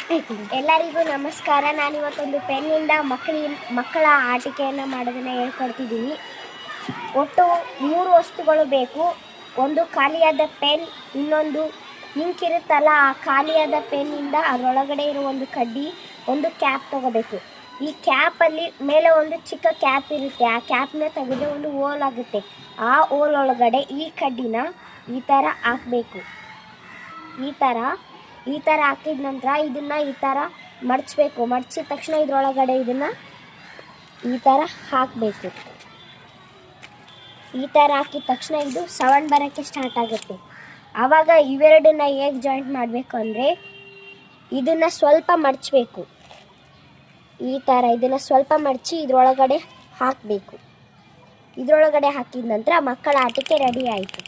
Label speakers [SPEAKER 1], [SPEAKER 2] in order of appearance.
[SPEAKER 1] ಎಲ್ಲರಿಗೂ ನಮಸ್ಕಾರ. ನಾನಿವತ್ತೊಂದು ಪೆನ್ನಿಂದ ಮಕ್ಕಳ ಆಟಿಕೆಯನ್ನು ಮಾಡೋದನ್ನು ಹೇಳ್ಕೊಡ್ತಿದ್ದೀನಿ. ಒಟ್ಟು 3 ವಸ್ತುಗಳು ಬೇಕು. ಒಂದು ಖಾಲಿಯಾದ ಪೆನ್, ಇನ್ನೊಂದು ಇಂಕ್ ಇರುತ್ತಲ್ಲ, ಆ ಖಾಲಿಯಾದ ಪೆನ್ನಿಂದ ಅದರೊಳಗಡೆ ಇರೋ ಒಂದು ಕಡ್ಡಿ, ಒಂದು ಕ್ಯಾಪ್ ತೊಗೋಬೇಕು. ಈ ಕ್ಯಾಪಲ್ಲಿ ಮೇಲೆ ಒಂದು ಚಿಕ್ಕ ಕ್ಯಾಪ್ ಇರುತ್ತೆ. ಆ ಕ್ಯಾಪ್ನ ತೆಗೆದು ಒಂದು ಹೋಲ್ ಆಗುತ್ತೆ. ಆ ಹೋಲ್ ಒಳಗಡೆ ಈ ಕಡ್ಡಿನ ಈ ಥರ ಹಾಕಬೇಕು. ಈ ಥರ ಹಾಕಿದ ನಂತರ ಇದನ್ನು ಈ ಥರ ಮಡಚಬೇಕು. ಮಡಚಿದ ತಕ್ಷಣ ಇದರೊಳಗಡೆ ಇದನ್ನು ಈ ಥರ ಹಾಕಬೇಕು. ಈ ಥರ ಹಾಕಿದ ತಕ್ಷಣ ಇದು ಸೌಂಡ್ ಬರೋಕ್ಕೆ ಸ್ಟಾರ್ಟ್ ಆಗುತ್ತೆ. ಆವಾಗ ಇವೆರಡನ್ನ ಹೇಗೆ ಜಾಯಿಂಟ್ ಮಾಡಬೇಕು ಅಂದರೆ, ಇದನ್ನು ಸ್ವಲ್ಪ ಮಡಚಬೇಕು. ಈ ಥರ ಇದನ್ನು ಸ್ವಲ್ಪ ಮಡಚಿ ಇದರೊಳಗಡೆ ಹಾಕಬೇಕು. ಇದರೊಳಗಡೆ ಹಾಕಿದ ನಂತರ ಮಕ್ಕಳ ಆಟಿಕೆ ರೆಡಿ ಆಯಿತು.